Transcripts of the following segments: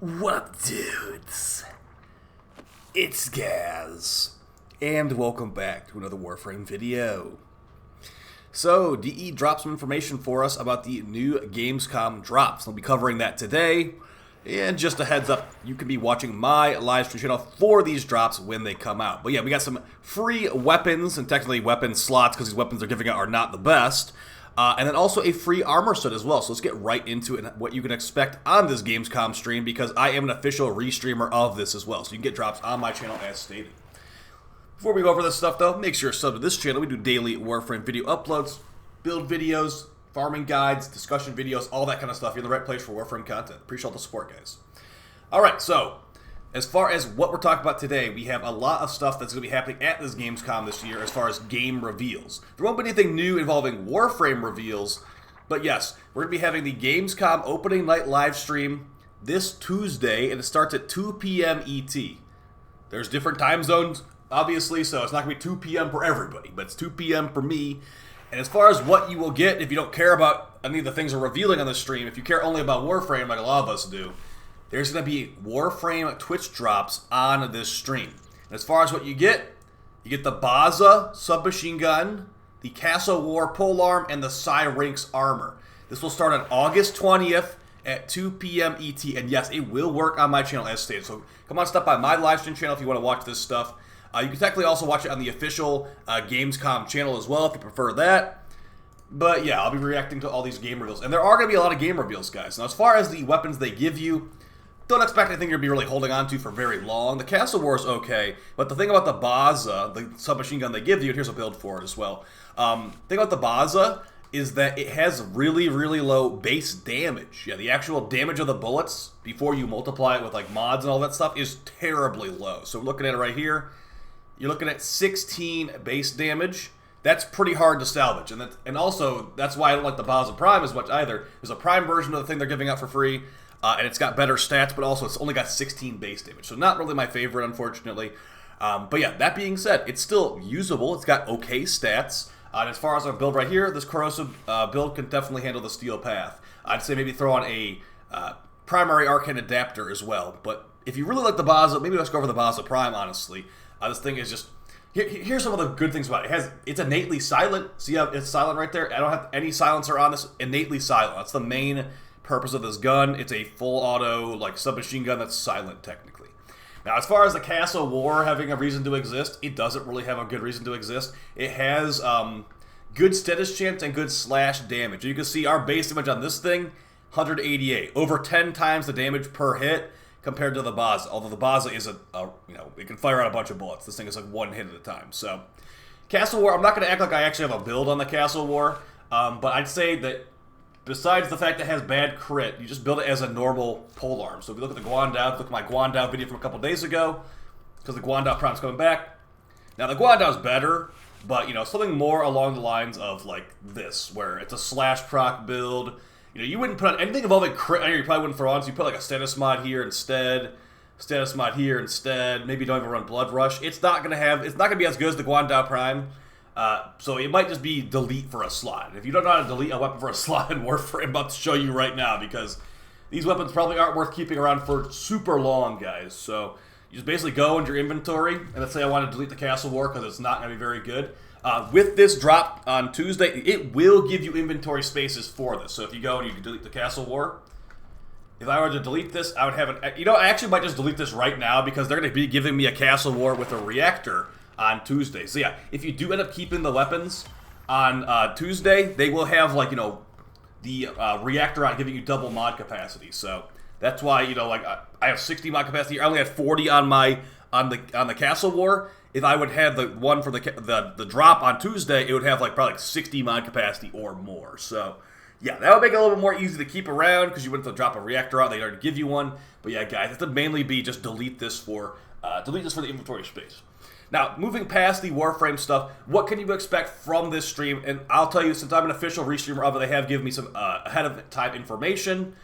What dudes? It's Gaz, and welcome back to another Warframe video. So, DE dropped some information for us about the new Gamescom drops. I'll be covering that today, and just a heads up, you can be watching my live stream channel for these drops when they come out. But yeah, we got some free weapons, and technically weapon slots, because these weapons they're giving out are not the best. And then also a free armor set as well. So let's get right into it and what you can expect on this Gamescom stream, because I am an official restreamer of this as well. So you can get drops on my channel as stated. Before we go over this stuff though, make sure you're subbed to this channel. We do daily Warframe video uploads, build videos, farming guides, discussion videos, all that kind of stuff. You're in the right place for Warframe content. Appreciate all the support, guys. Alright, so as far as what we're talking about today, we have a lot of stuff that's going to be happening at this Gamescom this year as far as game reveals. There won't be anything new involving Warframe reveals, but yes, we're going to be having the Gamescom opening night live stream this Tuesday, and it starts at 2 p.m. ET. There's different time zones, obviously, so it's not going to be 2 p.m. for everybody, but it's 2 p.m. for me. And as far as what you will get, if you don't care about any of the things we're revealing on the stream, if you care only about Warframe like a lot of us do, there's going to be Warframe Twitch drops on this stream. And as far as what you get the Baza submachine gun, the Castle War polearm, and the Cyrinx armor. This will start on August 20th at 2 p.m. ET, and yes, it will work on my channel as stated. So come on, stop by my live stream channel if you want to watch this stuff. You can technically also watch it on the official Gamescom channel as well if you prefer that. But yeah, I'll be reacting to all these game reveals. And there are going to be a lot of game reveals, guys. Now, as far as the weapons they give you, don't expect anything you're going to be really holding on to for very long. The Castle War is okay, but the thing about the Baza, the submachine gun they give you, and here's a build for it as well. The thing about the Baza is that it has really, really low base damage. Yeah, the actual damage of the bullets, before you multiply it with like mods and all that stuff, is terribly low. So we're looking at it right here. You're looking at 16 base damage. That's pretty hard to salvage. And also, that's why I don't like the Baza Prime as much either. There's a Prime version of the thing they're giving out for free. And it's got better stats, but also it's only got 16 base damage. So not really my favorite, unfortunately. But yeah, that being said, it's still usable. It's got okay stats. And as far as our build right here, this corrosive build can definitely handle the steel path. I'd say maybe throw on a primary arcane adapter as well. But if you really like the Baza, maybe let's go over the Baza Prime, honestly. This thing is just... Here's some of the good things about it. It's innately silent. See how it's silent right there? I don't have any silencer on this. Innately silent. That's the main purpose of this gun. It's a full auto like submachine gun that's silent technically. Now as far as the Castle War having a reason to exist, it doesn't really have a good reason to exist. It has good status chance and good slash damage. You can see our base damage on this thing, 188, over 10 times the damage per hit compared to the Baza. Although the Baza is it can fire out a bunch of bullets. This thing is like one hit at a time. So Castle War, I'm not going to act like I actually have a build on the Castle War, but I'd say that besides the fact that it has bad crit, you just build it as a normal polearm. So if you look at the Guandao, look at my Guandao video from a couple days ago, because the Guandao Prime's coming back. Now the Guandao's better, but something more along the lines of like this, where it's a slash proc build. You wouldn't put on anything involving crit. I know you probably wouldn't throw on, so you put like a status mod here instead. Status mod here instead. Maybe you don't even run Blood Rush. It's not gonna be as good as the Guandao Prime. So it might just be delete for a slot. If you don't know how to delete a weapon for a slot in Warframe, I'm about to show you right now, because these weapons probably aren't worth keeping around for super long, guys. So you just basically go into your inventory, and let's say I want to delete the Castle War because it's not going to be very good. With this drop on Tuesday, it will give you inventory spaces for this. So if you go and you can delete the Castle War, if I were to delete this, I would have it. I actually might just delete this right now, because they're going to be giving me a Castle War with a reactor on Tuesday. So yeah, if you do end up keeping the weapons on Tuesday, they will have the reactor on, giving you double mod capacity. So that's why I have 60 mod capacity. I only had 40 on the Castle War. If I would have the one for the drop on Tuesday, it would have probably 60 mod capacity or more. So yeah, that would make it a little bit more easy to keep around, because you wouldn't have to drop a reactor out. They'd already give you one. But yeah, guys, it would mainly be just delete this for the inventory space. Now, moving past the Warframe stuff, what can you expect from this stream? And I'll tell you, since I'm an official restreamer of it, they have given me some ahead-of-time information.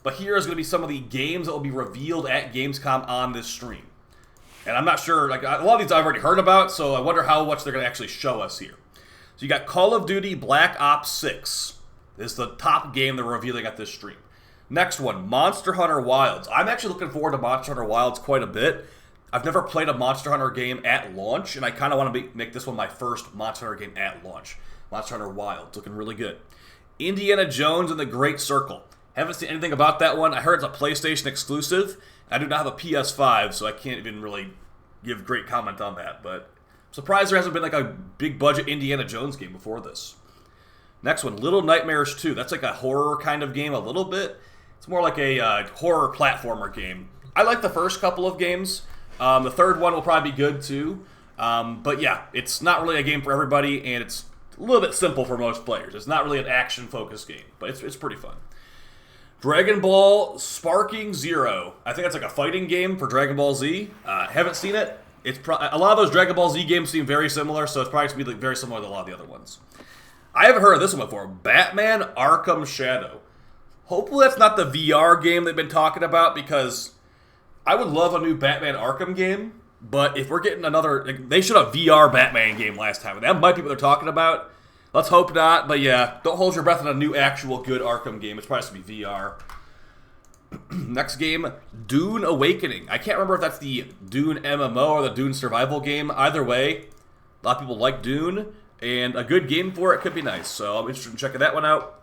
But here is going to be some of the games that will be revealed at Gamescom on this stream. And I'm not sure, a lot of these I've already heard about, so I wonder how much they're going to actually show us here. So you got Call of Duty Black Ops 6. This is the top game they're revealing at this stream. Next one, Monster Hunter Wilds. I'm actually looking forward to Monster Hunter Wilds quite a bit. I've never played a Monster Hunter game at launch, and I kind of want to make this one my first Monster Hunter game at launch. Monster Hunter Wilds, looking really good. Indiana Jones and the Great Circle. Haven't seen anything about that one. I heard it's a PlayStation exclusive. I do not have a PS5, so I can't even really give great comment on that, but I'm surprised there hasn't been like a big budget Indiana Jones game before this. Next one, Little Nightmares 2. That's like a horror kind of game a little bit. It's more like a horror platformer game. I like the first couple of games. The third one will probably be good too. But yeah, it's not really a game for everybody, and it's a little bit simple for most players. It's not really an action-focused game, but it's pretty fun. Dragon Ball Sparking Zero. I think that's like a fighting game for Dragon Ball Z. Haven't seen it. A lot of those Dragon Ball Z games seem very similar, so it's probably going to be like very similar to a lot of the other ones. I haven't heard of this one before. Batman Arkham Shadow. Hopefully that's not the VR game they've been talking about, because I would love a new Batman Arkham game, but if we're getting another... They should have VR Batman game last time, and that might be what they're talking about. Let's hope not, but yeah, don't hold your breath on a new actual good Arkham game. It's probably going to be VR. Next game, Dune Awakening. I can't remember if that's the Dune MMO or the Dune survival game. Either way, a lot of people like Dune, and a good game for it could be nice, so I'm interested in checking that one out.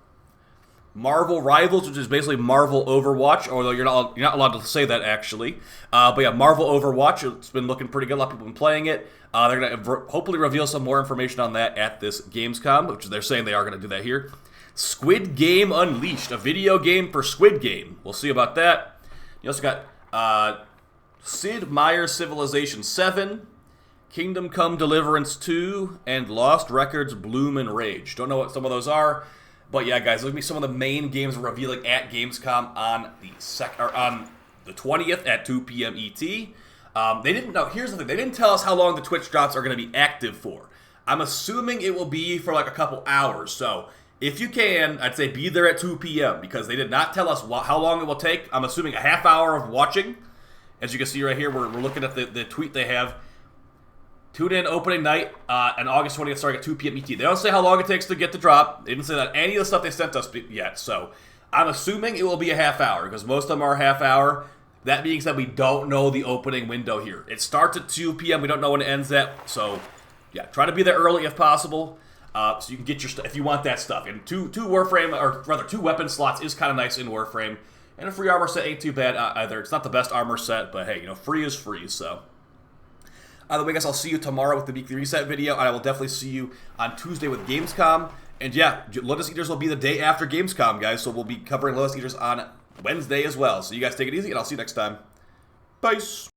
Marvel Rivals, which is basically Marvel Overwatch, although you're not allowed to say that actually. But yeah, Marvel Overwatch, it's been looking pretty good. A lot of people have been playing it. They're going to hopefully reveal some more information on that at this Gamescom, which they're saying they are going to do that here. Squid Game Unleashed, a video game for Squid Game. We'll see about that. You also got Sid Meier's Civilization 7, Kingdom Come Deliverance 2, and Lost Records Bloom and Rage. Don't know what some of those are. But yeah, guys, those will be some of the main games we're revealing at Gamescom on the 20th at 2 p.m. ET. They didn't know. Here's the thing: they didn't tell us how long the Twitch drops are going to be active for. I'm assuming it will be for like a couple hours. So if you can, I'd say be there at 2 p.m. because they did not tell us how long it will take. I'm assuming a half hour of watching. As you can see right here, we're looking at the tweet they have. Tune in opening night on August 20th starting at 2 p.m. ET. They don't say how long it takes to get the drop. They didn't say that any of the stuff they sent us yet. So I'm assuming it will be a half hour because most of them are a half hour. That being said, we don't know the opening window here. It starts at 2 p.m. We don't know when it ends at. So yeah, try to be there early if possible so you can get your stuff if you want that stuff. And two Warframe, or rather 2 weapon slots is kind of nice in Warframe. And a free armor set ain't too bad either. It's not the best armor set, but hey, free is free, so... Either way, guys, I'll see you tomorrow with the weekly reset video, and I will definitely see you on Tuesday with Gamescom. And yeah, Lotus Eaters will be the day after Gamescom, guys, so we'll be covering Lotus Eaters on Wednesday as well. So you guys take it easy, and I'll see you next time. Peace!